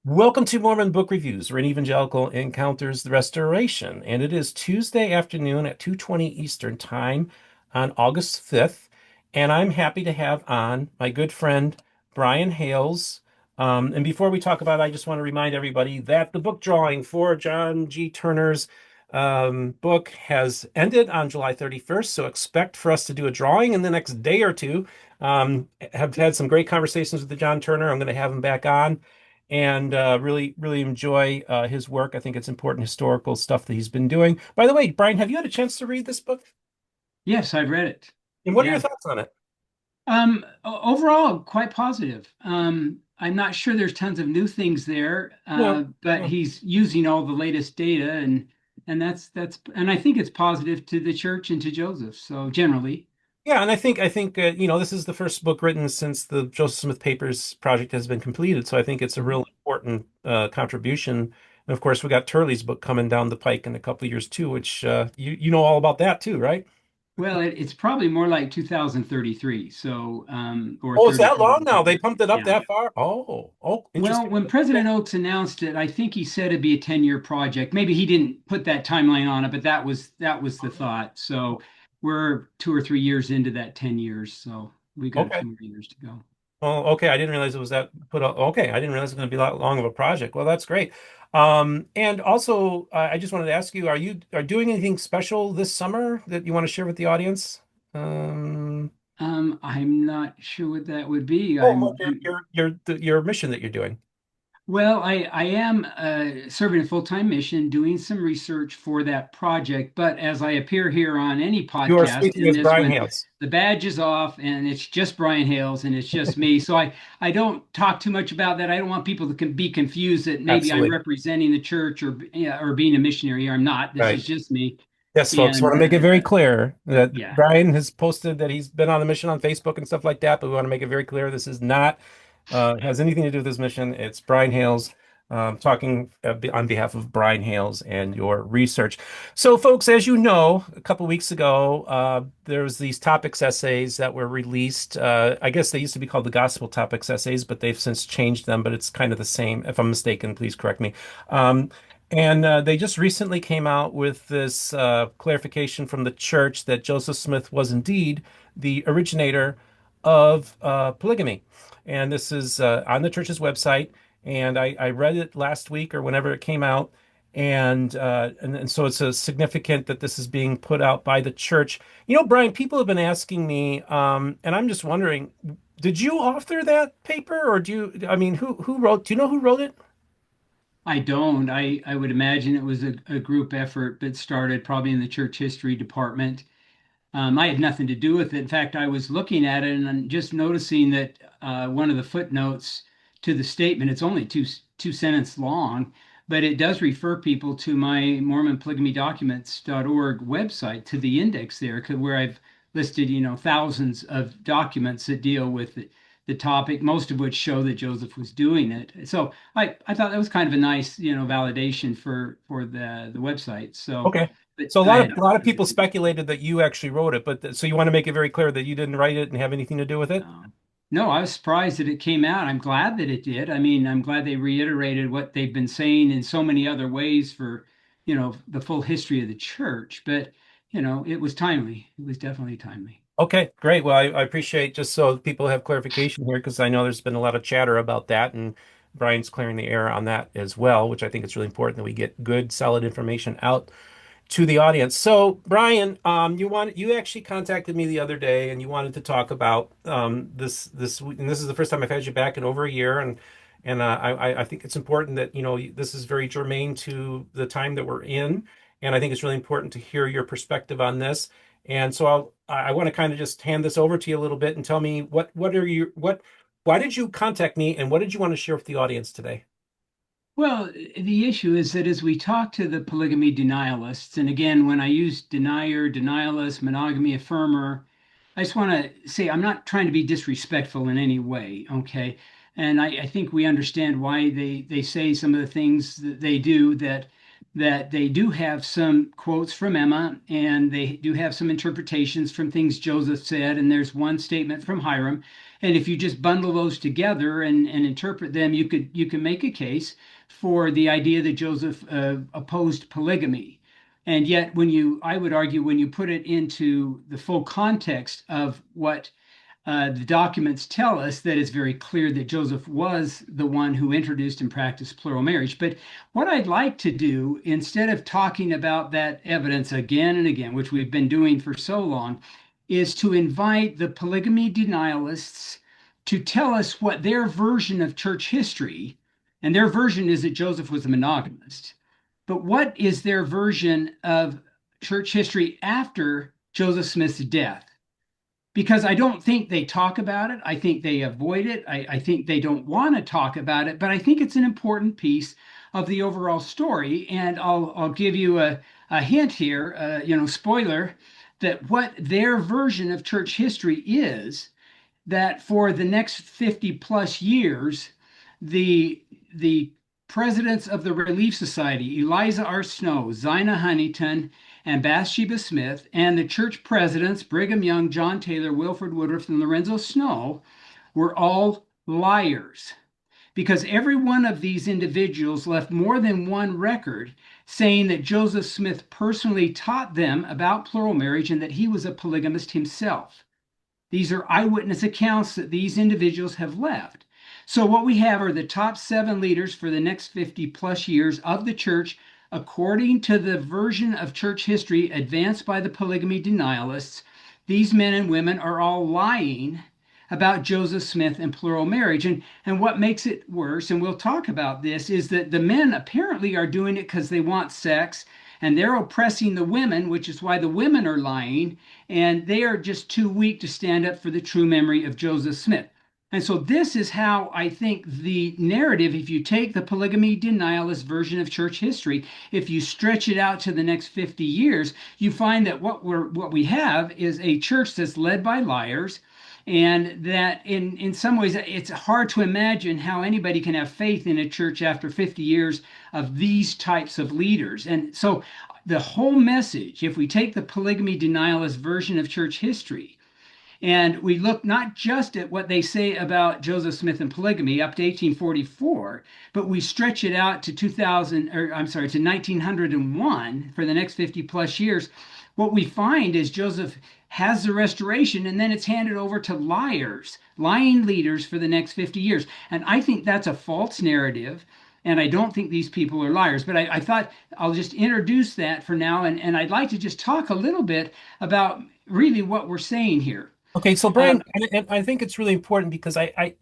Welcome to Mormon Book Reviews, where an evangelical encounters the restoration. And it is Tuesday afternoon at 2:20 Eastern Time on August 5th. And I'm happy to have on my good friend Brian Hales. And before we talk about it, I just want to remind everybody that the book drawing for John G. Turner's book has ended on July 31st. So expect for us to do a drawing in the next day or two. Have had some great conversations with the John Turner. I'm going to have him back on and really enjoy his work. I think it's important historical stuff that he's been doing. By the way, Brian, have you had a chance to read this book? Yes, I've read it. And what are your Yeah. thoughts on it? Overall, quite positive. I'm not sure there's tons of new things there, No, but no. he's using all the latest data and that's and I think it's positive to the church and to Joseph. So generally, Yeah, and I think this is the first book written since the Joseph Smith Papers project has been completed. So I think it's a Mhm. real important contribution. And of course, we got Turley's book coming down the pike in a couple of years too, which you know all about that too, right? Well, it's probably more like 2033, so or Oh, it's that long 34 now. They something. pumped it up Yeah. that far. Oh, Well, interesting. when President Oaks announced it, I think he said it'd be a 10-year project. Maybe he didn't put that timeline on it, but that was the thought. So we're 2 or 3 years into that 10 years, so we got a Okay. few more years to go. Oh, okay. I didn't realize it was that put up. Okay, I didn't realize it was going to be that long of a project. Well, that's great. And also, I just wanted to ask you, are doing anything special this summer that you want to share with the audience? Um, I'm not sure what that would be. well, your mission that you're doing. Well, I am serving a full-time mission, doing some research for that project. But as I appear here on any You are podcast, speaking in as this Brian one, Hales. the badge is off and it's just Brian Hales and it's just me. So I don't talk too much about that. I don't want people to be confused that maybe I'm Absolutely. representing the church or yeah, or being a missionary. I'm not. This Right. is just me. Yes, folks, want And to make it very clear that yeah. Brian has posted that he's been on a mission on Facebook and stuff like that, but we want to make it very clear this is not has anything to do with this mission. It's Brian Hales talking on behalf of Brian Hales and your research. So, folks, as you know, a couple weeks ago, there was these topics essays that were released. I guess they used to be called the Gospel Topics Essays, but they've since changed them. But it's kind of the same. If I'm mistaken, please correct me. And they just recently came out with this clarification from the church that Joseph Smith was indeed the originator of polygamy. And this is on the church's website. And I read it last week or whenever it came out. And so it's significant that this is being put out by the church. You know, Brian, people have been asking me, and I'm just wondering, did you author that paper or I mean, who wrote, do you know who wrote it? I don't. I would imagine it was a group effort, but started probably in the church history department. I had nothing to do with it. In fact, I was looking at it and I'm just noticing that one of the footnotes to the statement, it's only two sentence long, but it does refer people to my Mormon Polygamy Documents.org website to the index there, where I've listed, thousands of documents that deal with the topic, most of which show that Joseph was doing it. So I thought that was kind of a nice, validation for the website. So, Okay. but So a I lot had of a lot of nothing to people do with it. speculated that you actually wrote it, but so you want to make it very clear that you didn't write it and have anything to do with it? No, I was surprised that it came out. I'm glad that it did. I mean, I'm glad they reiterated what they've been saying in so many other ways for, the full history of the church. But, it was timely. It was definitely timely. Okay, great. Well, I appreciate just so people have clarification here because I know there's been a lot of chatter about that, and Brian's clearing the air on that as well, which I think it's really important that we get good, solid information out to the audience. So, Brian, you actually contacted me the other day, and you wanted to talk about and this is the first time I've had you back in over a year, and I think it's important that this is very germane to the time that we're in, and I think it's really important to hear your perspective on this. And so I want to kind of just hand this over to you a little bit and tell me what are you what why did you contact me, and what did you want to share with the audience today? Well, the issue is that as we talk to the polygamy denialists, and again, when I use denier, denialist, monogamy affirmer, I just want to say I'm not trying to be disrespectful in any way, okay? And I think we understand why they say some of the things that they do that that they do have some quotes from Emma, and they do have some interpretations from things Joseph said, and there's one statement from Hiram. And if you just bundle those together and interpret them, you can make a case for the idea that Joseph opposed polygamy. And yet, I would argue, when you put it into the full context of what the documents tell us, that it's very clear that Joseph was the one who introduced and practiced plural marriage. But what I'd like to do, instead of talking about that evidence again and again, which we've been doing for so long, is to invite the polygamy denialists to tell us what their version of church history, and their version is that Joseph was a monogamist, but what is their version of church history after Joseph Smith's death? Because I don't think they talk about it. I think they avoid it. I think they don't want to talk about it, but I think it's an important piece of the overall story. And I'll give you a hint here, spoiler, that what their version of church history is, that for the next 50 plus years, the presidents of the Relief Society, Eliza R. Snow, Zina Huntington, and Bathsheba Smith, and the church presidents, Brigham Young, John Taylor, Wilford Woodruff, and Lorenzo Snow, were all liars. Because every one of these individuals left more than one record saying that Joseph Smith personally taught them about plural marriage and that he was a polygamist himself. These are eyewitness accounts that these individuals have left. So what we have are the top 7 leaders for the next 50 plus years of the church, according to the version of church history advanced by the polygamy denialists. These men and women are all lying about Joseph Smith and plural marriage. And what makes it worse, and we'll talk about this, is that the men apparently are doing it because they want sex, and they're oppressing the women, which is why the women are lying, and they are just too weak to stand up for the true memory of Joseph Smith. And so this is how I think the narrative, if you take the polygamy denialist version of church history, if you stretch it out to the next 50 years, you find that what we have is a church that's led by liars, and that in some ways it's hard to imagine how anybody can have faith in a church after 50 years of these types of leaders. And so the whole message, if we take the polygamy denialist version of church history, and we look not just at what they say about Joseph Smith and polygamy up to 1844, but we stretch it out to 1901 for the next 50 plus years. What we find is Joseph has the restoration, and then it's handed over to liars, lying leaders for the next 50 years. And I think that's a false narrative. And I don't think these people are liars. But I thought I'll just introduce that for now. And I'd like to just talk a little bit about really what we're saying here. Okay, so Um, Brian, and I think it's really important because I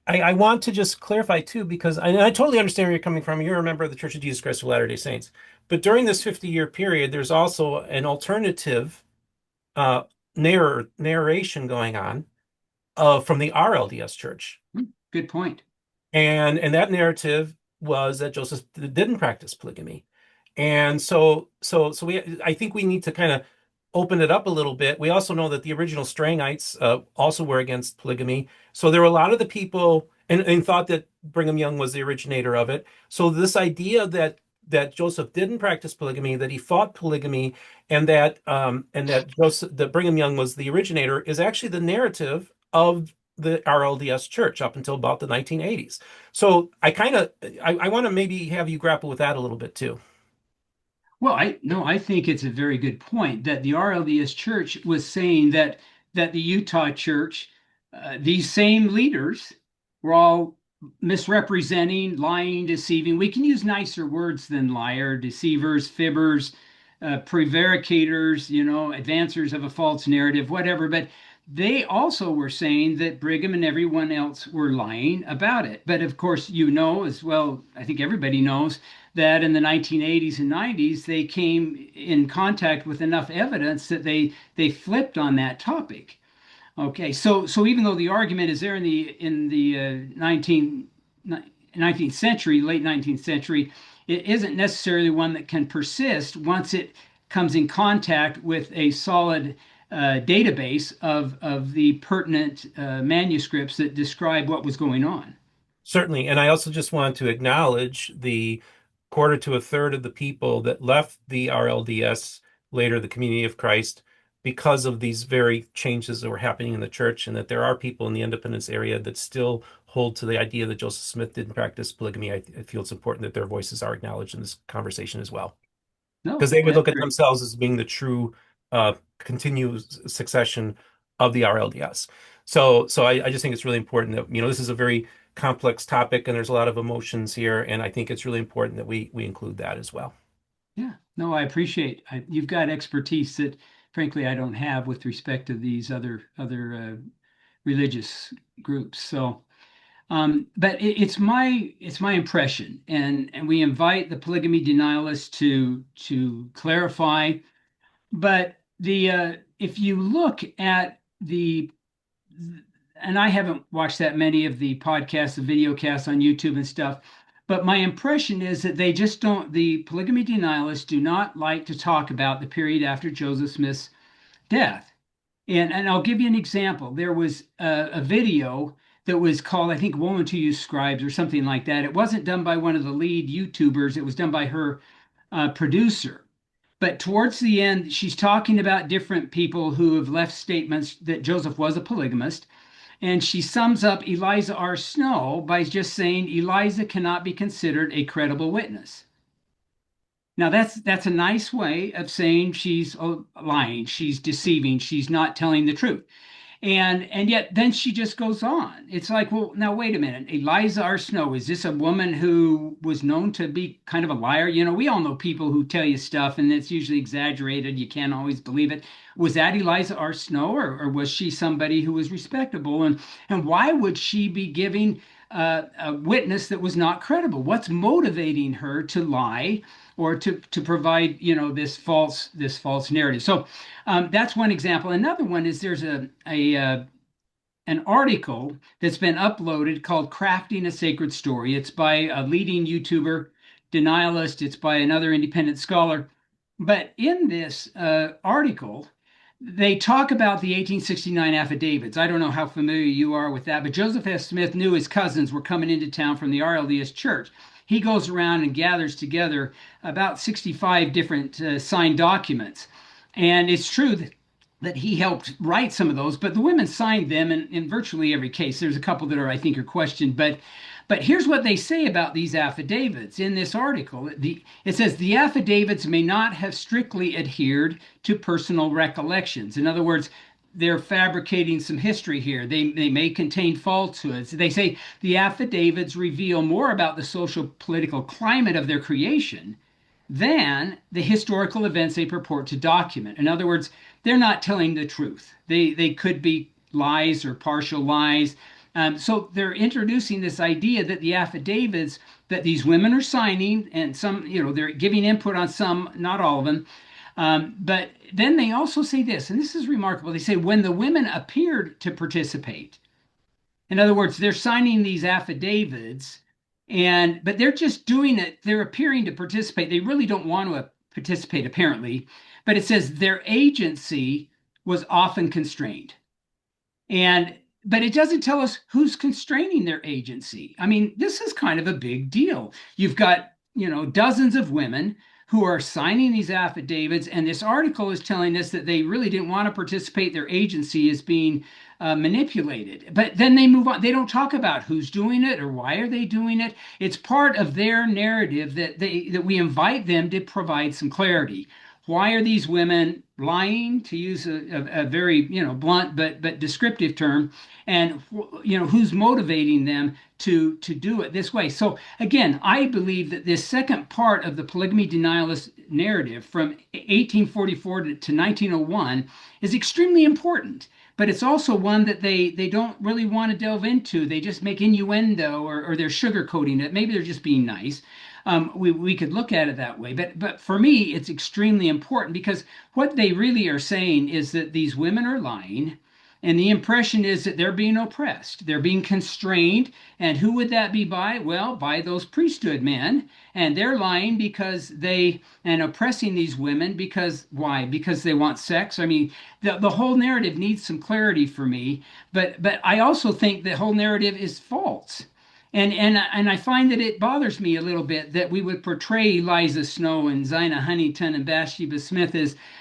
want to just clarify too, because I totally understand where you're coming from. You're a member of the Church of Jesus Christ of Latter-day Saints. But during this 50-year period, there's also an alternative uh, narration going on from the RLDS Church. Good point. And that narrative was that Joseph didn't practice polygamy. And so I think we need to kind of open it up a little bit. We also know that the original Strangites also were against polygamy. So there were a lot of the people and thought that Brigham Young was the originator of it. So this idea that Joseph didn't practice polygamy, that he fought polygamy, and that Brigham Young was the originator is actually the narrative of the RLDS Church up until about the 1980s. So I want to maybe have you grapple with that a little bit too. Well, I think it's a very good point that the RLDS Church was saying that the Utah Church, these same leaders, were all misrepresenting, lying, deceiving. We can use nicer words than liar, deceivers, fibbers, prevaricators, advancers of a false narrative, whatever. But they also were saying that Brigham and everyone else were lying about it. But of course, as well, I think everybody knows that in the 1980s and 90s, they came in contact with enough evidence that they flipped on that topic. Okay, so even though the argument is there in the 19th century, late 19th century, it isn't necessarily one that can persist once it comes in contact with a solid database of the pertinent manuscripts that describe what was going on. Certainly. And I also just want to acknowledge the quarter to a third of the people that left the RLDS, later the Community of Christ, because of these very changes that were happening in the church, and that there are people in the Independence area that still hold to the idea that Joseph Smith didn't practice polygamy. I feel it's important that their voices are acknowledged in this conversation as well, because No, they would that's look at great. themselves as being the true continuous succession of the RLDS. So I just think it's really important that, this is a very complex topic and there's a lot of emotions here, and I think it's really important that we include that as well. Yeah, no, I appreciate you've got expertise that, frankly, I don't have with respect to these other religious groups. So, but it's my impression, and we invite the polygamy denialists to clarify. But the if you look at the and I haven't watched that many of the podcasts, the video casts on YouTube and stuff, but my impression is that they just don't, the polygamy denialists do not like to talk about the period after Joseph Smith's death. And I'll give you an example. There was a video that was called, I think, Woman to Use Scribes or something like that. It wasn't done by one of the lead YouTubers, it was done by her producer. But towards the end, she's talking about different people who have left statements that Joseph was a polygamist. And she sums up Eliza R. Snow by just saying Eliza cannot be considered a credible witness. Now that's a nice way of saying she's lying, she's deceiving, she's not telling the truth. And yet then she just goes on. It's like, well, now wait a minute. Eliza R. Snow, is this a woman who was known to be kind of a liar? We all know people who tell you stuff and it's usually exaggerated. You can't always believe it. Was that Eliza R. Snow, or was she somebody who was respectable? And why would she be giving a witness that was not credible? What's motivating her to lie or to provide, this false narrative? So that's one example. Another one is there's an article that's been uploaded called "Crafting a Sacred Story." It's by a leading YouTuber denialist. It's by another independent scholar. But in this article, they talk about the 1869 affidavits. I don't know how familiar you are with that, but Joseph S. Smith knew his cousins were coming into town from the RLDS Church. He goes around and gathers together about 65 different signed documents. And it's true that he helped write some of those, but the women signed them in virtually every case. There's a couple that I think are questioned, but here's what they say about these affidavits in this article. It says the affidavits may not have strictly adhered to personal recollections. In other words, they're fabricating some history here. They may contain falsehoods. They say the affidavits reveal more about the social political climate of their creation than the historical events they purport to document. In other words, they're not telling the truth. They could be lies or partial lies. So they're introducing this idea that the affidavits that these women are signing, and some, they're giving input on some, not all of them. But then they also say this, and this is remarkable. They say when the women appeared to participate, in other words, they're signing these affidavits, but they're just doing it. They're appearing to participate. They really don't want to participate, apparently. But it says their agency was often constrained. But it doesn't tell us who's constraining their agency. I mean, this is kind of a big deal. You've got, dozens of women who are signing these affidavits, and this article is telling us that they really didn't want to participate. Their agency is being manipulated. But then they move on. They don't talk about who's doing it or why are they doing it. It's part of their narrative that we invite them to provide some clarity. Why are these women lying, to use a very blunt but descriptive term, and who's motivating them to do it this way? So again, I believe that this second part of the polygamy denialist narrative from 1844 to 1901 is extremely important, but it's also one that they don't really want to delve into. They just make innuendo, or they're sugarcoating it. Maybe they're just being nice. We could look at it that way, but for me, it's extremely important because what they really are saying is that these women are lying, and the impression is that they're being oppressed, they're being constrained, and who would that be by? Well, by those priesthood men, and they're lying and oppressing these women because why? Because they want sex. I mean, the whole narrative needs some clarity for me, but I also think the whole narrative is false. And I find that it bothers me a little bit that we would portray Eliza Snow and Zina Huntington and Bathsheba Smith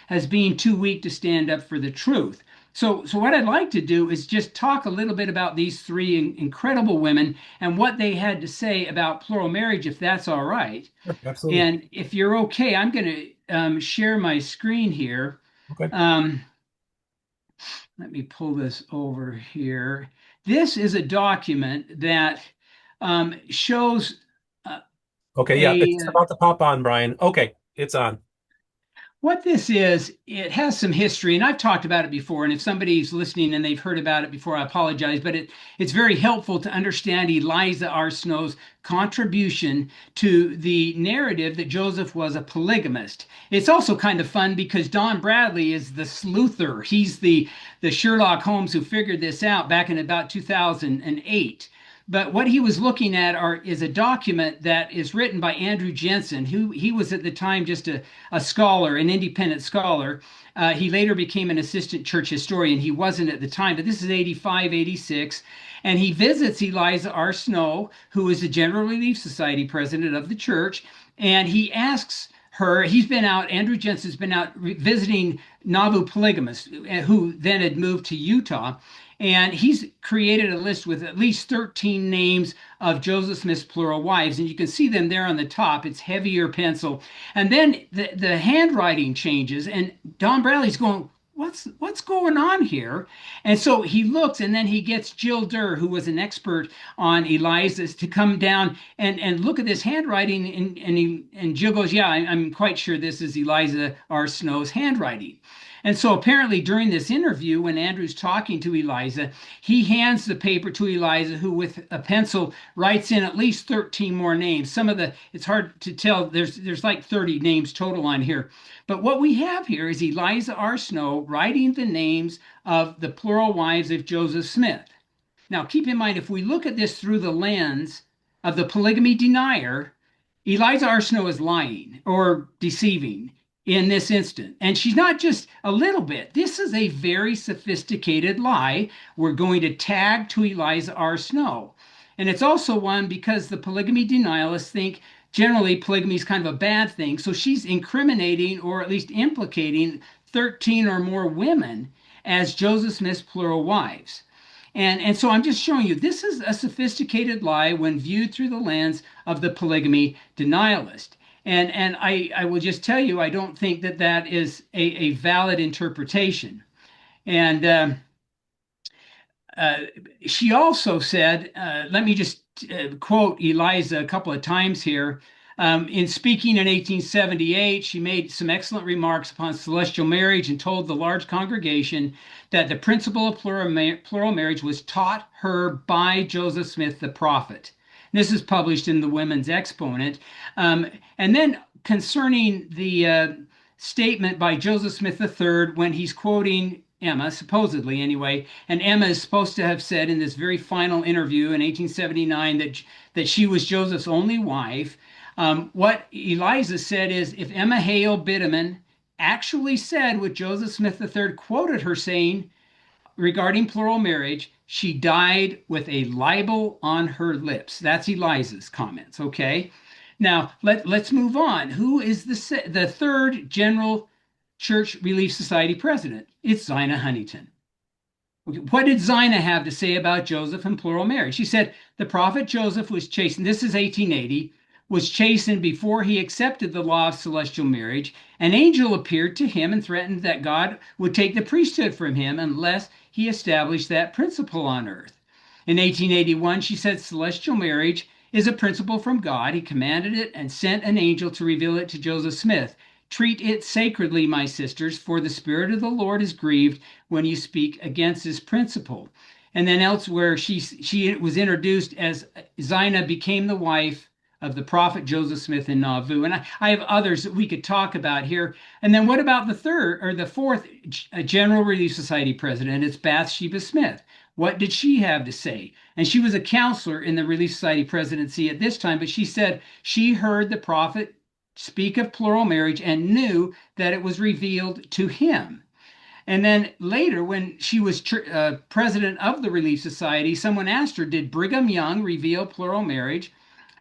as being too weak to stand up for the truth. So what I'd like to do is just talk a little bit about these three incredible women and what they had to say about plural marriage, if that's all right. Sure, absolutely. And if you're okay, I'm going to share my screen here. Okay. Um, Let me pull this over here. This is a document that shows uh, Okay. Yeah, a it's about to pop on, Brian. Okay, it's on. what this is. It has some history, and I've talked about it before. And if somebody's listening and they've heard about it before, I apologize. But it's very helpful to understand Eliza R. Snow's contribution to the narrative that Joseph was a polygamist. It's also kind of fun because Don Bradley is the sleuther. He's the Sherlock Holmes who figured this out back in about 2008. But what he was looking at is a document that is written by Andrew Jensen, who he was at the time just a scholar, an independent scholar. He later became an assistant church historian. He wasn't at the time, but this is 85, 86. And he visits Eliza R. Snow, who is the General Relief Society president of the church. And he asks her, he's been out, Andrew Jensen's been out visiting Nauvoo polygamists, who then had moved to Utah. And he's created a list with at least 13 names of Joseph Smith's plural wives. And you can see them there on the top. It's heavier pencil. And then the handwriting changes. And Don Bradley's going, what's going on here? And so he looks, and then he gets Jill Durr, who was an expert on Eliza's, to come down and look at this handwriting. And Jill goes, yeah, I'm quite sure this is Eliza R. Snow's handwriting. And so apparently during this interview, when Andrew's talking to Eliza, he hands the paper to Eliza, who with a pencil writes in at least 13 more names. It's hard to tell. There's like 30 names total on here. But what we have here is Eliza R. Snow writing the names of the plural wives of Joseph Smith. Now, keep in mind, if we look at this through the lens of the polygamy denier, Eliza R. Snow is lying or deceiving in this instant. And she's not just a little bit. This is a very sophisticated lie we're going to tag to Eliza R. Snow. And it's also one because the polygamy denialists think generally polygamy is kind of a bad thing. So she's incriminating or at least implicating 13 or more women as Joseph Smith's plural wives. And so I'm just showing you this is a sophisticated lie when viewed through the lens of the polygamy denialist. And I will just tell you, I don't think that is a valid interpretation. And she also said, let me just quote Eliza a couple of times here. In speaking in 1878, she made some excellent remarks upon celestial marriage and told the large congregation that the principle of plural marriage was taught her by Joseph Smith the prophet. This is published in the Women's Exponent. And then concerning the statement by Joseph Smith III when he's quoting Emma, supposedly anyway, and Emma is supposed to have said in this very final interview in 1879 that she was Joseph's only wife. What Eliza said is, if Emma Hale Bideman actually said what Joseph Smith III quoted her saying regarding plural marriage, she died with a libel on her lips. That's Eliza's comments, okay? Now, let's move on. Who is the third General Church Relief Society president? It's Zina Huntington. What did Zina have to say about Joseph and plural marriage? She said, the prophet Joseph was chastened, this is 1880, was chastened before he accepted the law of celestial marriage. An angel appeared to him and threatened that God would take the priesthood from him unless he established that principle on earth. In 1881, she said celestial marriage is a principle from God. He commanded it and sent an angel to reveal it to Joseph Smith. Treat it sacredly, my sisters, for the Spirit of the Lord is grieved when you speak against this principle. And then elsewhere, she was introduced as Zina became the wife of the prophet Joseph Smith in Nauvoo. And I have others that we could talk about here. And then what about the fourth General Relief Society president? It's Bathsheba Smith. What did she have to say? And she was a counselor in the Relief Society presidency at this time, but she said she heard the prophet speak of plural marriage and knew that it was revealed to him. And then later, when she was president of the Relief Society, someone asked her, did Brigham Young reveal plural marriage?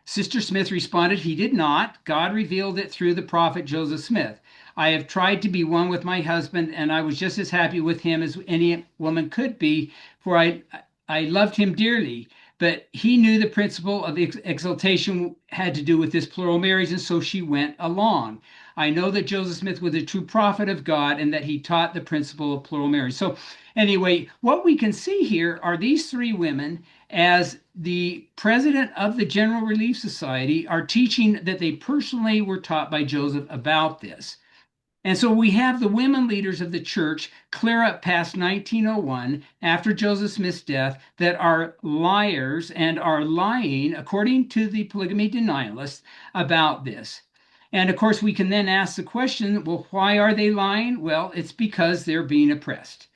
Sister Smith responded, he did not. God revealed it through the prophet Joseph Smith. I have tried to be one with my husband, and I was just as happy with him as any woman could be, for I loved him dearly. But he knew the principle of exaltation had to do with this plural marriage, and so she went along. I know that Joseph Smith was a true prophet of God and that he taught the principle of plural marriage. So, anyway, what we can see here are these three women as the president of the General Relief Society are teaching that they personally were taught by Joseph about this. And so we have the women leaders of the church clear up past 1901, after Joseph Smith's death, that are liars and are lying, according to the polygamy denialists, about this. And of course, we can then ask the question, well, why are they lying? Well, it's because they're being oppressed.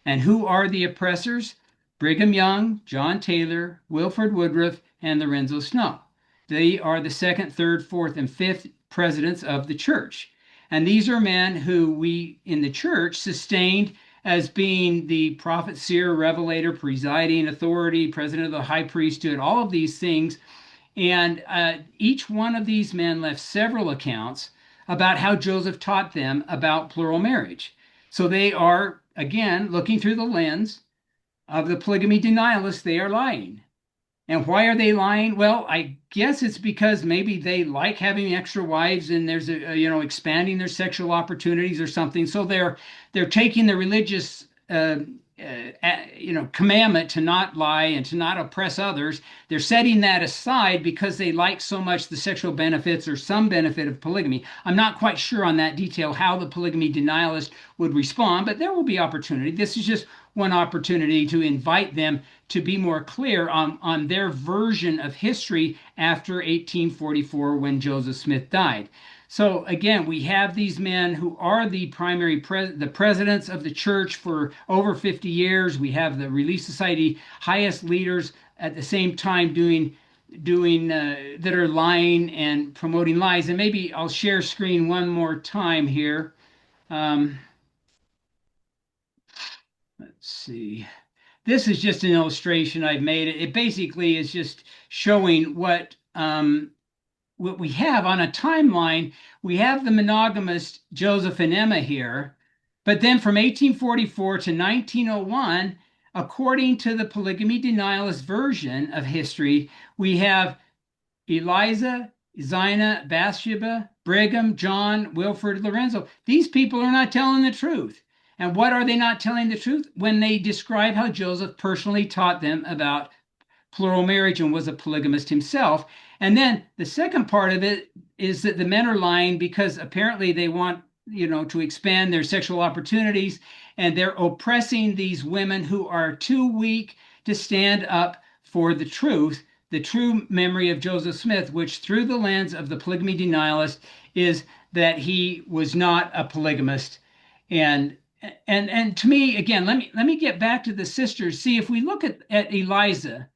And who are the oppressors? Brigham Young, John Taylor, Wilford Woodruff, and Lorenzo Snow. They are the second, third, fourth, and fifth presidents of the church. And these are men who we in the church sustained as being the prophet, seer, revelator, presiding authority, president of the high priesthood, all of these things. And each one of these men left several accounts about how Joseph taught them about plural marriage. So they are, again, looking through the lens of the polygamy denialists. They are lying. And why are they lying? Well, I guess it's because maybe they like having extra wives and there's expanding their sexual opportunities or something. So they're taking the religious commandment to not lie and to not oppress others. They're setting that aside because they like so much the sexual benefits or some benefit of polygamy. I'm not quite sure on that detail how the polygamy denialist would respond, but there will be opportunity. This is just one opportunity to invite them to be more clear on their version of history after 1844 when Joseph Smith died. So again, we have these men who are the primary the presidents of the church for over 50 years. We have the Relief Society highest leaders at the same time doing that are lying and promoting lies. And maybe I'll share screen one more time here. Let's see. This is just an illustration I've made. It basically is just showing what we have on a timeline. We have the monogamist Joseph and Emma here, but then from 1844 to 1901, according to the polygamy denialist version of history, we have Eliza-Zina-Bathsheba, Brigham, John, Wilford, Lorenzo. These people are not telling the truth. And what are they not telling the truth? When they describe how Joseph personally taught them about plural marriage and was a polygamist himself. And then the second part of it is that the men are lying because apparently they want, to expand their sexual opportunities, and they're oppressing these women who are too weak to stand up for the truth, the true memory of Joseph Smith, which through the lens of the polygamy denialist is that he was not a polygamist. And to me, again, let me get back to the sisters. See, if we look at Eliza,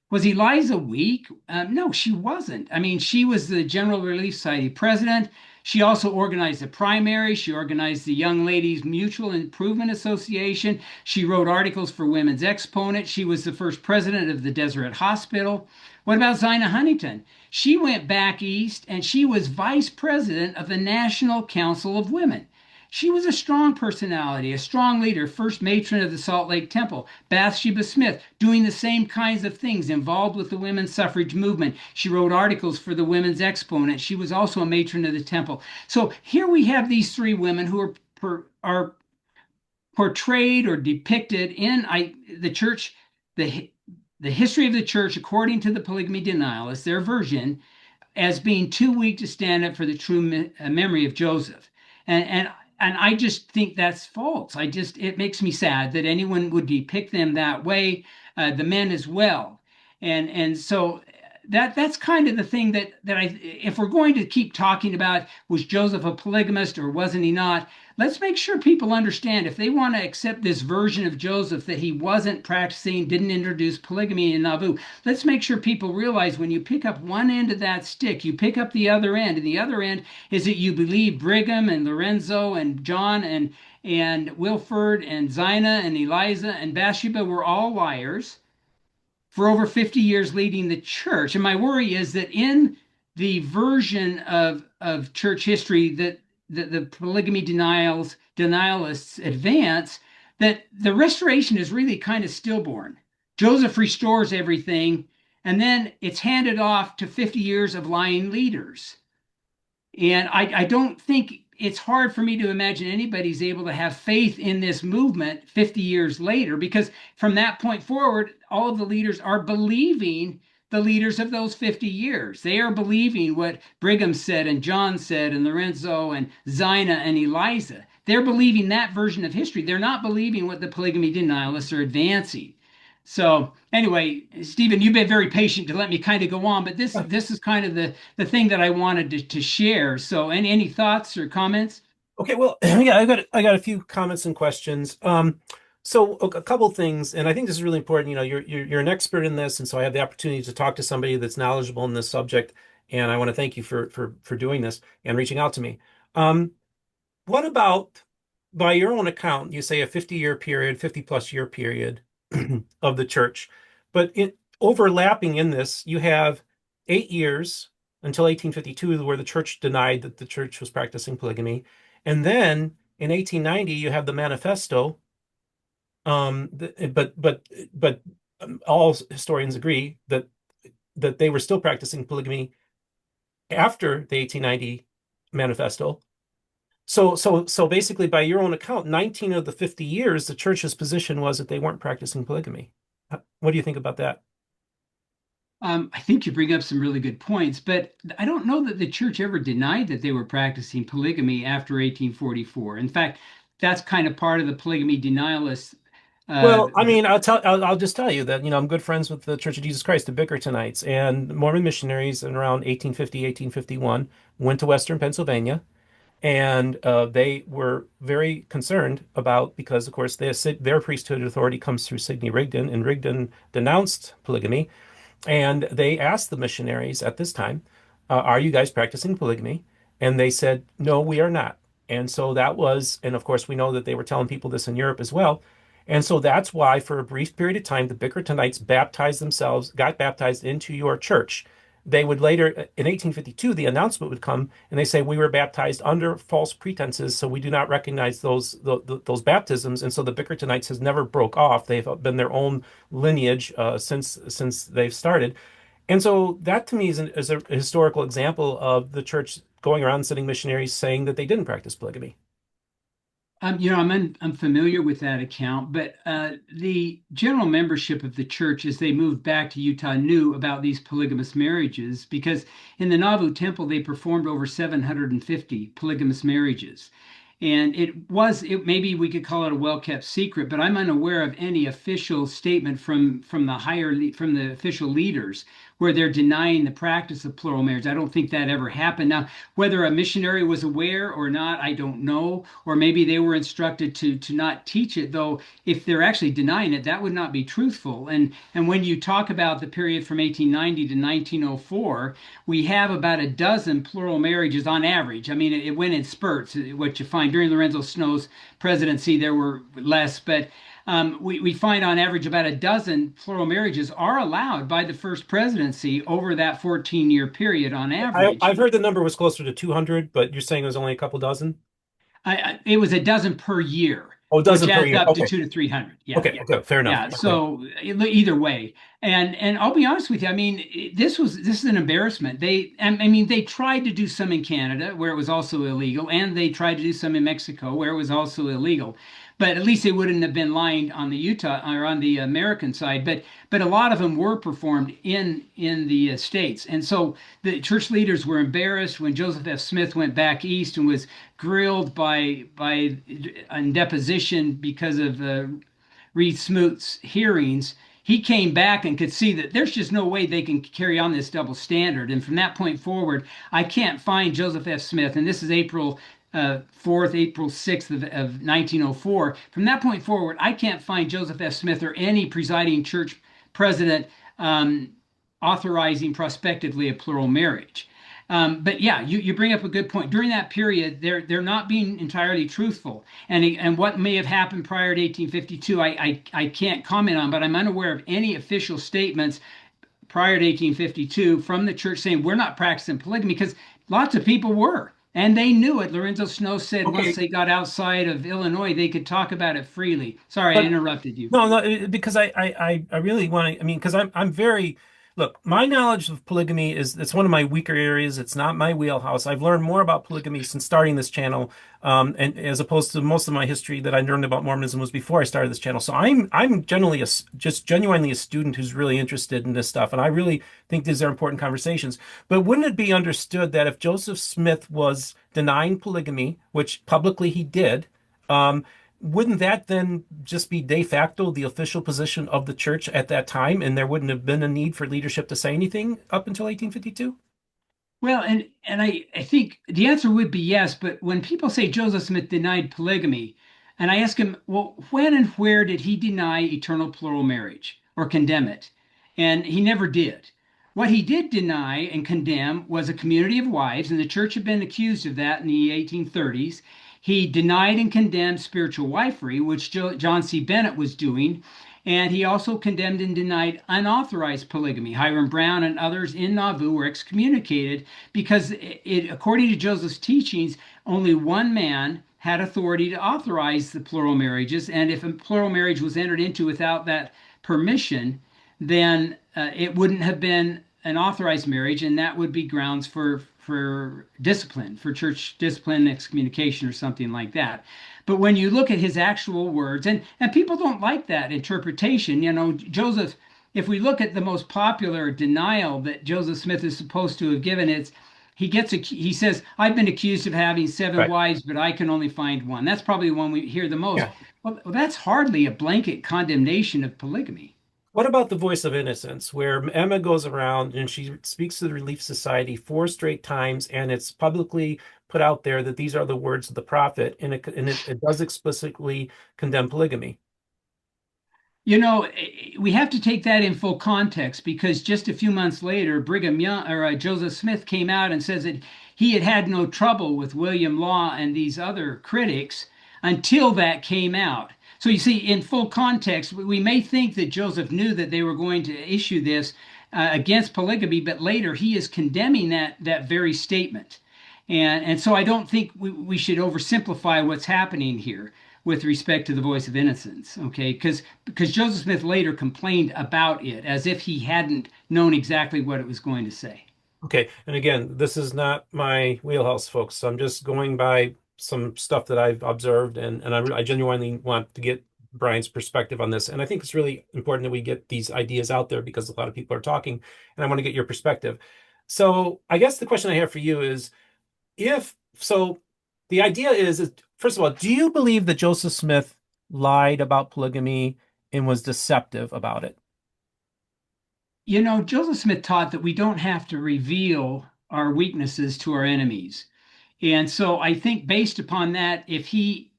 was Eliza weak? No, she wasn't. I mean, she was the General Relief Society president. She also organized the primary. She organized the Young Ladies Mutual Improvement Association. She wrote articles for Women's Exponent. She was the first president of the Deseret Hospital. What about Zina Huntington? She went back east and she was vice president of the National Council of Women. She was a strong personality, a strong leader, first matron of the Salt Lake Temple. Bathsheba Smith, doing the same kinds of things, involved with the women's suffrage movement. She wrote articles for the Women's Exponent. She was also a matron of the temple. So here we have these three women who are portrayed or depicted in the church, the history of the church, according to the polygamy denialists, their version, as being too weak to stand up for the true memory of Joseph. And I just think that's false. It makes me sad that anyone would depict them that way, the men as well. And so that's kind of the thing that I, if we're going to keep talking about was Joseph a polygamist or wasn't he not, let's make sure people understand if they want to accept this version of Joseph that he wasn't practicing, didn't introduce polygamy in Nauvoo. Let's make sure people realize when you pick up one end of that stick, you pick up the other end, and the other end is that you believe Brigham and Lorenzo and John and Wilford and Zina and Eliza and Bathsheba were all liars for over 50 years leading the church. And my worry is that in the version of church history that the polygamy denialists advance, that the restoration is really kind of stillborn. Joseph restores everything, and then it's handed off to 50 years of lying leaders. And I don't think it's hard for me to imagine anybody's able to have faith in this movement 50 years later, because from that point forward, all of the leaders are believing the leaders of those 50 years. They are believing what Brigham said and John said and Lorenzo and Zina and Eliza. They're believing that version of history. They're not believing what the polygamy denialists are advancing. So anyway, Stephen, you've been very patient to let me kind of go on, but this is kind of the thing that I wanted to share. So any thoughts or comments? Okay, well, yeah, I got a few comments and questions. So a couple things, and I think this is really important. You know, you're an expert in this, and so I have the opportunity to talk to somebody that's knowledgeable in this subject, and I want to thank you for doing this and reaching out to me. Um, what about, by your own account, you say a 50-year period, 50 plus year period of the church, but overlapping in this, you have 8 years until 1852, where the church denied that the church was practicing polygamy. And then in 1890, you have the manifesto. But all historians agree that they were still practicing polygamy after the 1890 manifesto. So basically, by your own account, 19 of the 50 years, the church's position was that they weren't practicing polygamy. What do you think about that? I think you bring up some really good points, but I don't know that the church ever denied that they were practicing polygamy after 1844. In fact, that's kind of part of the polygamy denialists. Uh, Well, I mean, I'll just tell you that, I'm good friends with the Church of Jesus Christ, the Bickertonites, and Mormon missionaries in around 1850, 1851 went to Western Pennsylvania, and they were very concerned about, because of course their priesthood authority comes through Sidney Rigdon, and Rigdon denounced polygamy. And they asked the missionaries at this time, are you guys practicing polygamy? And they said, no, we are not. And so that was, and of course, we know that they were telling people this in Europe as well. And so that's why, for a brief period of time, the Bickertonites baptized themselves, got baptized into your church. They would later, in 1852, the announcement would come, and they say, we were baptized under false pretenses, so we do not recognize those baptisms. And so the Bickertonites has never broke off. They've been their own lineage since they've started. And so that to me is a historical example of the church going around sending missionaries saying that they didn't practice polygamy. I'm familiar with that account, but the general membership of the church, as they moved back to Utah, knew about these polygamous marriages because in the Nauvoo Temple they performed over 750 polygamous marriages. And it maybe we could call it a well-kept secret, but I'm unaware of any official statement from from the official leaders where they're denying the practice of plural marriage. I don't think that ever happened. Now, whether a missionary was aware or not, I don't know, or maybe they were instructed to not teach it. Though, if they're actually denying it, that would not be truthful. And when you talk about the period from 1890 to 1904, we have about a dozen plural marriages on average. I mean, it went in spurts. What you find during Lorenzo Snow's presidency, there were less, but we find on average about a dozen plural marriages are allowed by the first presidency over that 14-year period on average. I've heard the number was closer to 200, but you're saying it was only a couple dozen? It was a dozen per year, Oh, a which dozen per adds year. up to Okay. 2 to 300. Yeah. Okay. Fair enough. Yeah, Okay. so either way, and I'll be honest with you. I mean, this is an embarrassment. I mean, they tried to do some in Canada where it was also illegal, and they tried to do some in Mexico where it was also illegal. But at least they wouldn't have been lying on the Utah or on the American side. But a lot of them were performed in the States, and so the church leaders were embarrassed when Joseph F. Smith went back east and was grilled by on deposition because of Reed Smoot's hearings. he came back and could see that there's just no way they can carry on this double standard. And from that point forward, I can't find Joseph F. Smith, and this is April 4th, April 6th of 1904. From that point forward, I can't find Joseph F. Smith or any presiding church president authorizing prospectively a plural marriage. But yeah, you bring up a good point. During that period, they're not being entirely truthful, and what may have happened prior to 1852, I can't comment on, but I'm unaware of any official statements prior to 1852 from the church saying we're not practicing polygamy, because lots of people were, and they knew it. Lorenzo Snow said once Okay, they got outside of Illinois, they could talk about it freely. Sorry, I but interrupted you. no, because I really want to. I mean, because I'm very look. My knowledge of polygamy is it's one of my weaker areas. It's not my wheelhouse. I've learned more about polygamy since starting this channel, and as opposed to most of my history that I learned about Mormonism was before I started this channel. So I'm generally just genuinely a student who's really interested in this stuff, and I really think these are important conversations. But wouldn't it be understood that if Joseph Smith was denying polygamy, which publicly he did, wouldn't that then just be de facto the official position of the church at that time, and there wouldn't have been a need for leadership to say anything up until 1852? Well, and I think the answer would be yes, but when people say Joseph Smith denied polygamy, and I ask him, well, when and where did he deny eternal plural marriage or condemn it? And he never did. What he did deny and condemn was a community of wives, and the church had been accused of that in the 1830s. He denied and condemned spiritual wifery, which John C. Bennett was doing, and he also condemned and denied unauthorized polygamy. Hiram Brown and others in Nauvoo were excommunicated because, according to Joseph's teachings, only one man had authority to authorize the plural marriages. And if a plural marriage was entered into without that permission, then it wouldn't have been an authorized marriage, and that would be grounds for discipline, for church discipline, excommunication, or something like that. But when you look at his actual words, and people don't like that interpretation, Joseph, if we look at the most popular denial that Joseph Smith is supposed to have given, he says, I've been accused of having seven Right. wives, but I can only find one. That's probably the one we hear the most. Yeah. Well, that's hardly a blanket condemnation of polygamy. What about the voice of innocence, where Emma goes around and she speaks to the Relief Society four straight times, and it's publicly put out there that these are the words of the prophet, and it does explicitly condemn polygamy. We have to take that in full context, because just a few months later, Brigham Young or Joseph Smith came out and says that he had had no trouble with William Law and these other critics until that came out. So you see, in full context, we may think that Joseph knew that they were going to issue this against polygamy, but later he is condemning that very statement. And so I don't think we should oversimplify what's happening here with respect to the voice of innocence, okay? Because Joseph Smith later complained about it as if he hadn't known exactly what it was going to say. Okay, and again, this is not my wheelhouse, folks. So I'm just going by some stuff that I've observed, and I genuinely want to get Brian's perspective on this. And I think it's really important that we get these ideas out there because a lot of people are talking, and I want to get your perspective. So I guess the question I have for you is, if so, the idea is, first of all, do you believe that Joseph Smith lied about polygamy and was deceptive about it? Joseph Smith taught that we don't have to reveal our weaknesses to our enemies. And so I think based upon that, if he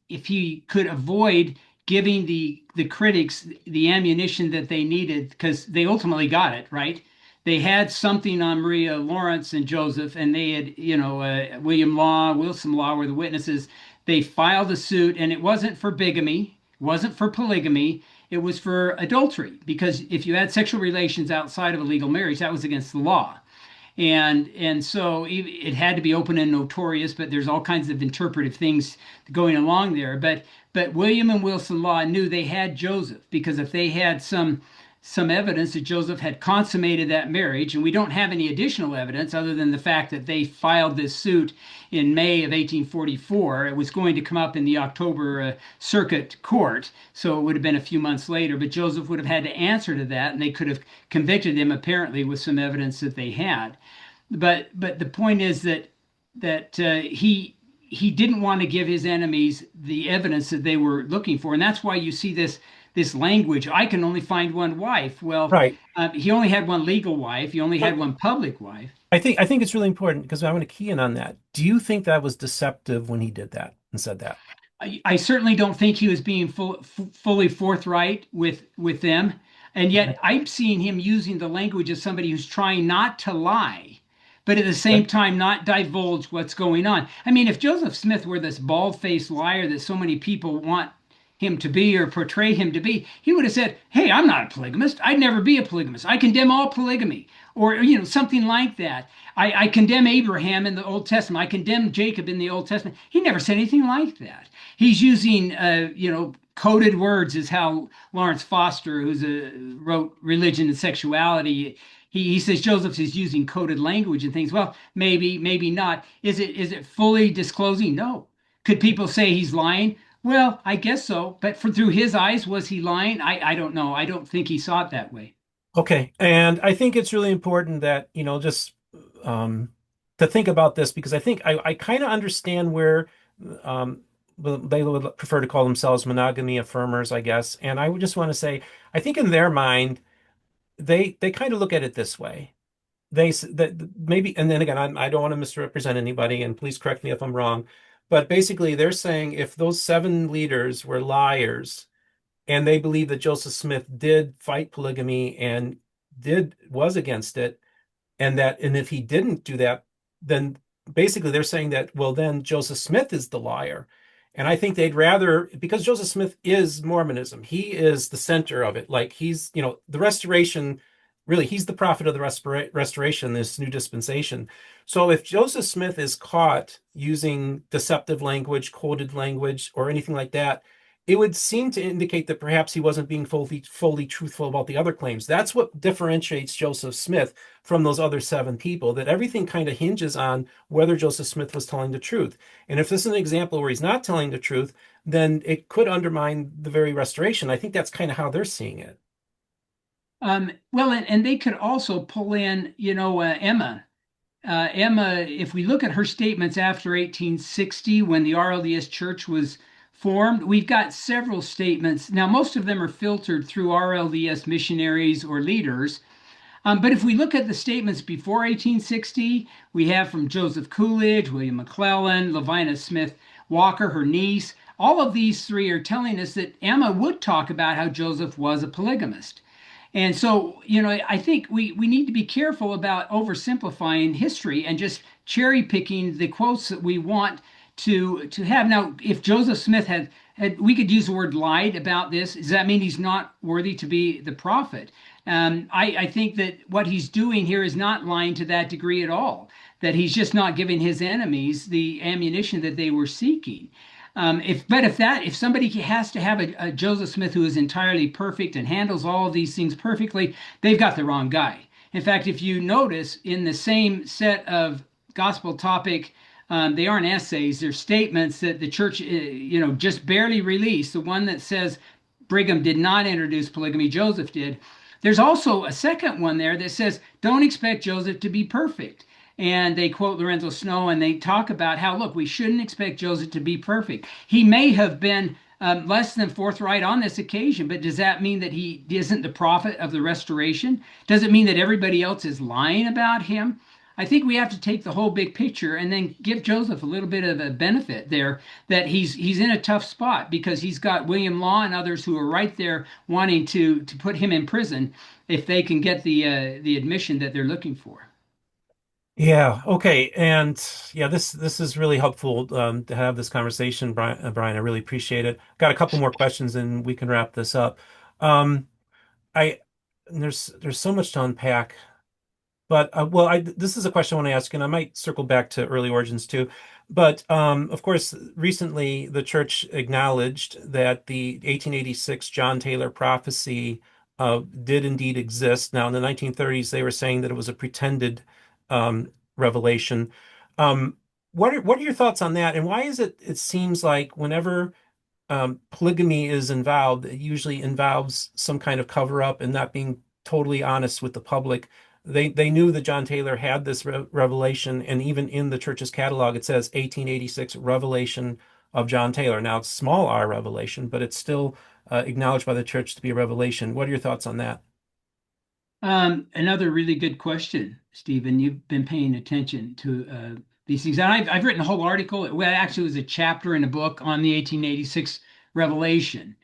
could avoid giving the critics the ammunition that they needed, because they ultimately got it, right? They had something on Maria Lawrence and Joseph, and they had, William Law, Wilson Law were the witnesses. They filed a suit, and it wasn't for bigamy, it wasn't for polygamy, it was for adultery. Because if you had sexual relations outside of a legal marriage, that was against the law. And so it had to be open and notorious, but there's all kinds of interpretive things going along there. But William and Wilson Law knew they had Joseph, because if they had some evidence that Joseph had consummated that marriage, and we don't have any additional evidence other than the fact that they filed this suit in May of 1844. It was going to come up in the October Circuit Court, so it would have been a few months later, but Joseph would have had to answer to that, and they could have convicted him apparently with some evidence that they had. But the point is that he didn't want to give his enemies the evidence that they were looking for, and that's why you see this this language. I can only find one wife. Well, Right. he only had one legal wife. He only had But one public wife. I think it's really important because I want to key in on that. Do you think that was deceptive when he did that and said that? I certainly don't think he was being fully forthright with them, and yet I'm seeing him using the language of somebody who's trying not to lie, but at the same Okay. time not divulge what's going on. I mean, if Joseph Smith were this bald-faced liar that so many people want him to be or portray him to be, he would have said, "Hey, I'm not a polygamist. I'd never be a polygamist. I condemn all polygamy," or something like that. I condemn Abraham in the Old Testament. I condemn Jacob in the Old Testament. He never said anything like that. He's using, coded words, is how Lawrence Foster, wrote Religion and Sexuality, he says Joseph is using coded language and things. Well, maybe, maybe not. Is it fully disclosing? No. Could people say he's lying? Well, I guess so. But through his eyes, was he lying? I don't know. I don't think he saw it that way. Okay. And I think it's really important that, just um, to think about this because I think I kind of understand where um, they would prefer to call themselves monogamy affirmers, I guess. And I would just want to say, I think in their mind, they kind of look at it this way. That maybe, and then again, I don't want to misrepresent anybody, and please correct me if I'm wrong, but basically they're saying if those seven leaders were liars and they believe that Joseph Smith did fight polygamy and did was against it, and if he didn't do that, then basically they're saying that, well, then Joseph Smith is the liar. And I think they'd rather, because Joseph Smith is Mormonism, he is the center of it. Like he's, the restoration, really, he's the prophet of the restoration, this new dispensation. So if Joseph Smith is caught using deceptive language, coded language, or anything like that, it would seem to indicate that perhaps he wasn't being fully truthful about the other claims. That's what differentiates Joseph Smith from those other seven people, that everything kind of hinges on whether Joseph Smith was telling the truth. And if this is an example where he's not telling the truth, then it could undermine the very restoration. I think that's kind of how they're seeing it. Well, and they could also pull in, Emma. Emma, if we look at her statements after 1860, when the RLDS Church was formed, we've got several statements. Now, most of them are filtered through RLDS missionaries or leaders. But if we look at the statements before 1860, we have from Joseph Coolidge, William McClellan, Lavina Smith Walker, her niece. All of these three are telling us that Emma would talk about how Joseph was a polygamist. And so, I think we need to be careful about oversimplifying history and just cherry picking the quotes that we want to have. Now, if Joseph Smith had we could use the word lied about this, does that mean he's not worthy to be the prophet? I think that what he's doing here is not lying to that degree at all, that he's just not giving his enemies the ammunition that they were seeking. If somebody has to have a Joseph Smith who is entirely perfect and handles all of these things perfectly, they've got the wrong guy. In fact, if you notice in the same set of gospel topic, they aren't essays, they're statements that the church, just barely released. The one that says Brigham did not introduce polygamy, Joseph did. There's also a second one there that says, don't expect Joseph to be perfect. And they quote Lorenzo Snow and they talk about how, look, we shouldn't expect Joseph to be perfect. He may have been less than forthright on this occasion, but does that mean that he isn't the prophet of the restoration? Does it mean that everybody else is lying about him? I think we have to take the whole big picture and then give Joseph a little bit of a benefit there, that he's in a tough spot because he's got William Law and others who are right there wanting to put him in prison if they can get the admission that they're looking for. Yeah. Okay. And yeah, this is really helpful to have this conversation, Brian. Brian, I really appreciate it. Got a couple more questions, and we can wrap this up. Um, I there's so much to unpack. But well, this is a question I want to ask, and I might circle back to early origins too. But of course, recently the church acknowledged that the 1886 John Taylor prophecy did indeed exist. Now, in the 1930s, they were saying that it was a pretended revelation. Um, what are your thoughts on that? And why is it? It seems like whenever polygamy is involved, it usually involves some kind of cover up and not being totally honest with the public. They knew that John Taylor had this revelation, and even in the church's catalog, it says 1886 revelation of John Taylor. Now it's small r revelation, but it's still acknowledged by the church to be a revelation. What are your thoughts on that? Another really good question, Stephen. You've been paying attention to these things. And I've written a whole article. Well, actually, it was a chapter in a book on the 1886 revelation.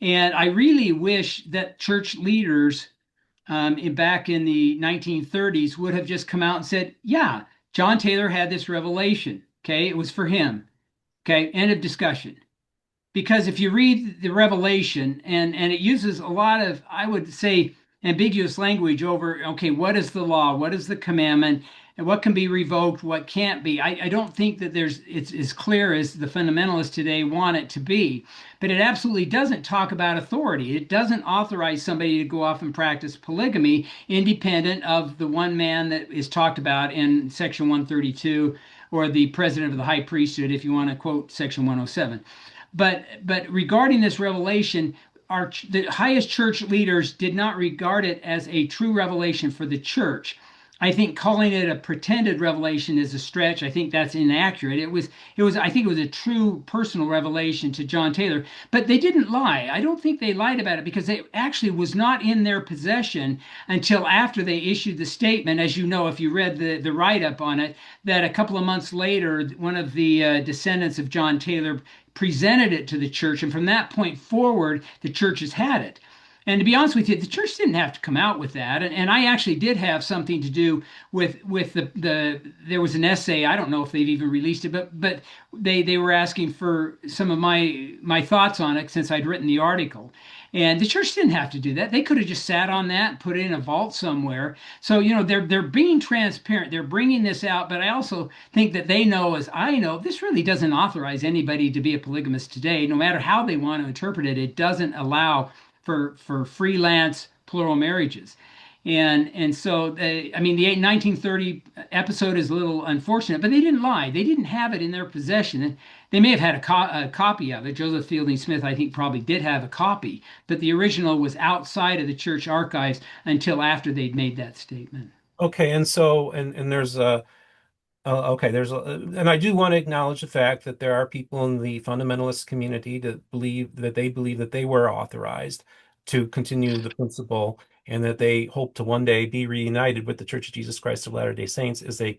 And I really wish that church leaders back in the 1930s would have just come out and said, yeah, John Taylor had this revelation. Okay, it was for him. Okay, end of discussion. Because if you read the Revelation, and it uses a lot of, I would say, ambiguous language over, okay, what is the law, what is the commandment, and what can be revoked, what can't be. I don't think that it's as clear as the fundamentalists today want it to be, but it absolutely doesn't talk about authority. It doesn't authorize somebody to go off and practice polygamy independent of the one man that is talked about in section 132, or the president of the high priesthood, if you want to quote section 107. But regarding this revelation, the highest church leaders did not regard it as a true revelation for the church. I think calling it a pretended revelation is a stretch. I think that's inaccurate. I think it was a true personal revelation to John Taylor, but they didn't lie. I don't think they lied about it, because it actually was not in their possession until after they issued the statement. As you know, if you read the write-up on it, that a couple of months later, one of the descendants of John Taylor presented it to the church, and from that point forward, the church has had it. And to be honest with you, the church didn't have to come out with that. And I actually did have something to do with there was an essay. I don't know if they've even released it, but they were asking for some of my thoughts on it since I'd written the article. And the church didn't have to do that. They could have just sat on that and put it in a vault somewhere. So, they're being transparent. They're bringing this out. But I also think that they know, as I know, this really doesn't authorize anybody to be a polygamist today. No matter how they want to interpret it, it doesn't allow for freelance plural marriages. And so the 1930 episode is a little unfortunate, but they didn't lie. They didn't have it in their possession. They may have had a copy of it. Joseph Fielding Smith, I think, probably did have a copy, but the original was outside of the church archives until after they'd made that statement. Okay, and so and there's okay, and I do want to acknowledge the fact that there are people in the fundamentalist community that believe that they were authorized to continue the principle, and that they hope to one day be reunited with the Church of Jesus Christ of Latter-day Saints, as they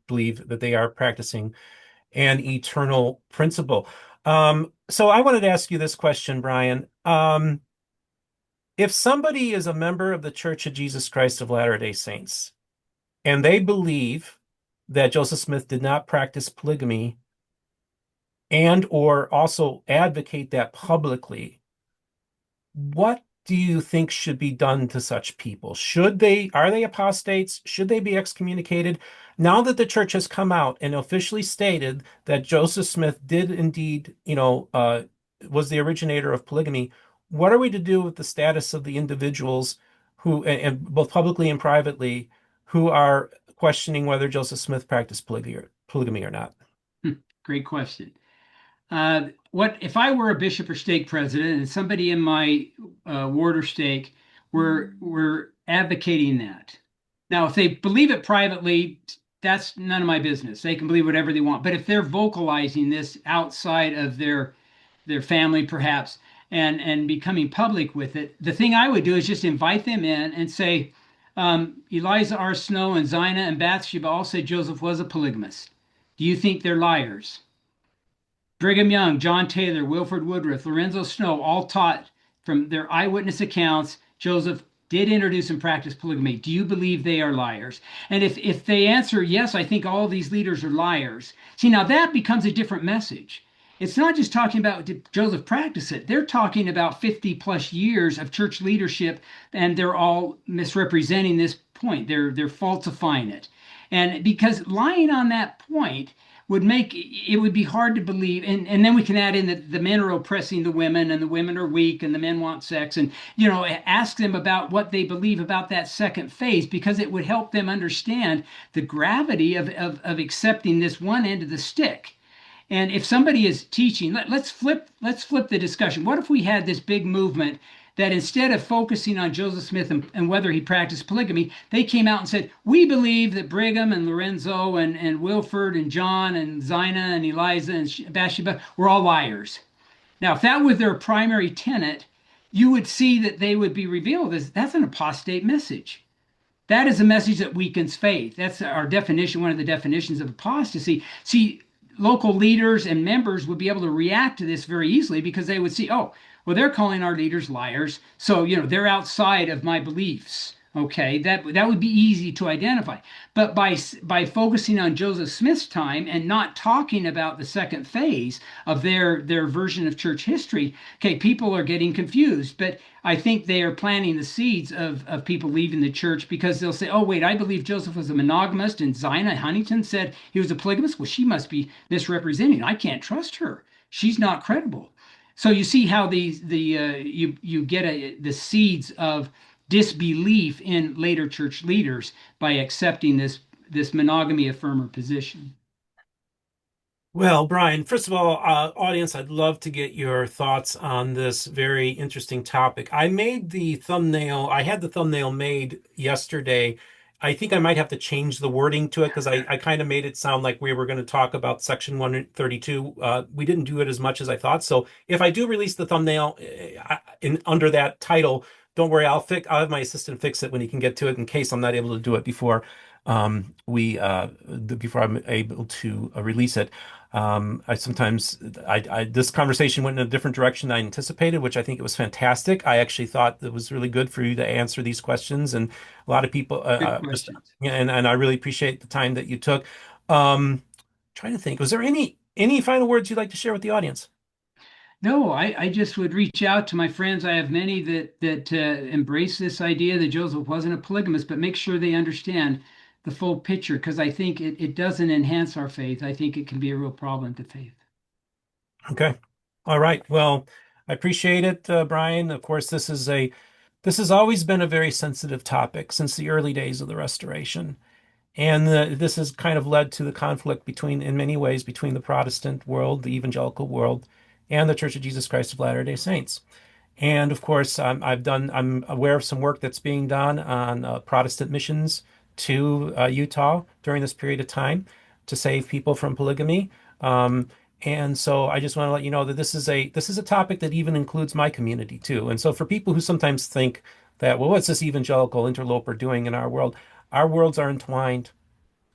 believe that they are practicing an eternal principle. So I wanted to ask you this question, Brian. If somebody is a member of the Church of Jesus Christ of Latter-day Saints, and they believe that Joseph Smith did not practice polygamy, and or also advocate that publicly, what do you think should be done to such people? Are they apostates? Should they be excommunicated? Now that the church has come out and officially stated that Joseph Smith did indeed, was the originator of polygamy, what are we to do with the status of the individuals who, and both publicly and privately, who are questioning whether Joseph Smith practiced polygamy or not? Great question. What if I were a bishop or stake president and somebody in my ward or stake were advocating that? Now, if they believe it privately, that's none of my business. They can believe whatever they want. But if they're vocalizing this outside of their family, perhaps, and becoming public with it, the thing I would do is just invite them in and say, Eliza R. Snow and Zina and Bathsheba all said Joseph was a polygamist. Do you think they're liars? Brigham Young, John Taylor, Wilford Woodruff, Lorenzo Snow all taught from their eyewitness accounts Joseph did introduce and practice polygamy. Do you believe they are liars? And if they answer yes, I think all of these leaders are liars. See, now that becomes a different message. It's not just talking about did Joseph practice it. They're talking about 50 plus years of church leadership, and they're all misrepresenting this point. They're falsifying it. And because lying on that point would be hard to believe. And then we can add in that the men are oppressing the women, and the women are weak, and the men want sex, and ask them about what they believe about that second phase, because it would help them understand the gravity of accepting this one end of the stick. And if somebody is teaching, let's flip the discussion. What if we had this big movement that instead of focusing on Joseph Smith and whether he practiced polygamy, they came out and said, we believe that Brigham and Lorenzo and Wilford and John and Zina and Eliza and Bathsheba were all liars. Now, if that was their primary tenet, you would see that they would be revealed as that's an apostate message. That is a message that weakens faith. That's our definition, one of the definitions of apostasy. See, local leaders and members would be able to react to this very easily because they would see, oh, well, they're calling our leaders liars. So, they're outside of my beliefs. Okay, that would be easy to identify. But by focusing on Joseph Smith's time and not talking about the second phase of their version of church history, okay, people are getting confused. But I think they are planting the seeds of people leaving the church because they'll say, oh, wait, I believe Joseph was a monogamist and Zina Huntington said he was a polygamist. Well, she must be misrepresenting. I can't trust her. She's not credible. So you see how you get the seeds of disbelief in later church leaders by accepting this monogamy affirmer position. Well, Brian, first of all, audience, I'd love to get your thoughts on this very interesting topic. I made the thumbnail, I had the thumbnail made yesterday. I think I might have to change the wording to it because I kind of made it sound like we were going to talk about Section 132. We didn't do it as much as I thought. So if I do release the thumbnail under that title, don't worry, I'll have my assistant fix it when he can get to it in case I'm not able to do it before before I'm able to release it. I sometimes this conversation went in a different direction than I anticipated, which I think it was fantastic. I actually thought it was really good for you to answer these questions, and a lot of people Good just questions. yeah, and I really appreciate the time that you took. Trying to think, was there any final words you'd like to share with the audience? No, I just would reach out to my friends. I have many that embrace this idea that Joseph wasn't a polygamist, but make sure they understand the full picture because I think it doesn't enhance our faith. I think it can be a real problem to faith. Okay. All right. Well, I appreciate it, Brian. Of course, this has always been a very sensitive topic since the early days of the Restoration. And this has kind of led to the conflict between, in many ways, between the Protestant world, the evangelical world, and the Church of Jesus Christ of Latter-day Saints. And of course, I'm aware of some work that's being done on Protestant missions to Utah during this period of time to save people from polygamy. Um, and so I just want to let you know that this is a topic that even includes my community too. And so for people who sometimes think that, well, what's this evangelical interloper doing in our world? Our worlds are entwined.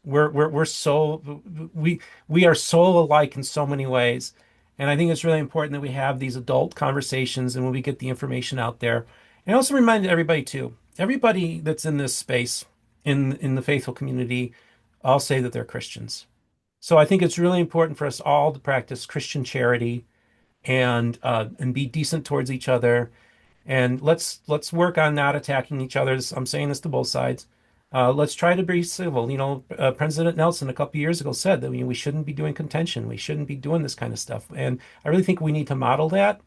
We're so we are so alike in so many ways. And I think it's really important that we have these adult conversations and when we get the information out there. And also remind everybody too, everybody that's in this space in the faithful community all say that they're Christians. So I think it's really important for us all to practice Christian charity and be decent towards each other and let's work on not attacking each other. I'm saying this to both sides. Let's try to be civil. President Nelson a couple years ago said that we shouldn't be doing contention. We shouldn't be doing this kind of stuff. And I really think we need to model that.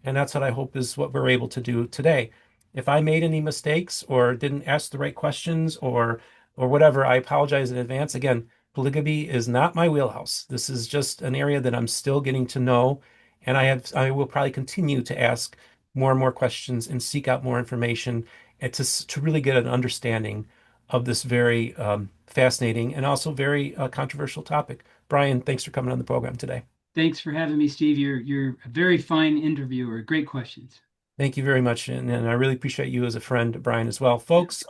And that's what I hope is what we're able to do today. If I made any mistakes or didn't ask the right questions or whatever, I apologize in advance. Again, polygamy is not my wheelhouse. This is just an area that I'm still getting to know. And I will probably continue to ask more and more questions and seek out more information and to really get an understanding of this very fascinating and also very controversial topic. Brian, thanks for coming on the program today. Thanks for having me, Steve. You're a very fine interviewer. Great questions. Thank you very much. And I really appreciate you as a friend, Brian, as well. Folks,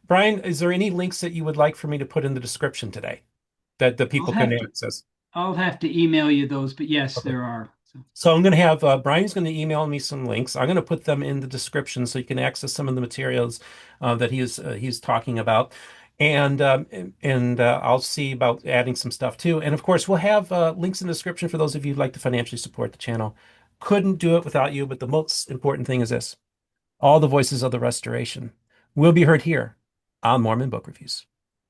Brian, is there any links that you would like for me to put in the description today that the I'll people can have to access? I'll have to email you those, but yes, Okay. there are. So So I'm going to have Brian's going to email me some links. I'm going to put them in the description so you can access some of the materials that he's talking about, and I'll see about adding some stuff too. And of course, we'll have links in the description for those of you who'd like to financially support the channel. Couldn't do it without you, but the most important thing is this: all the voices of the restoration will be heard here on Mormon Book Reviews.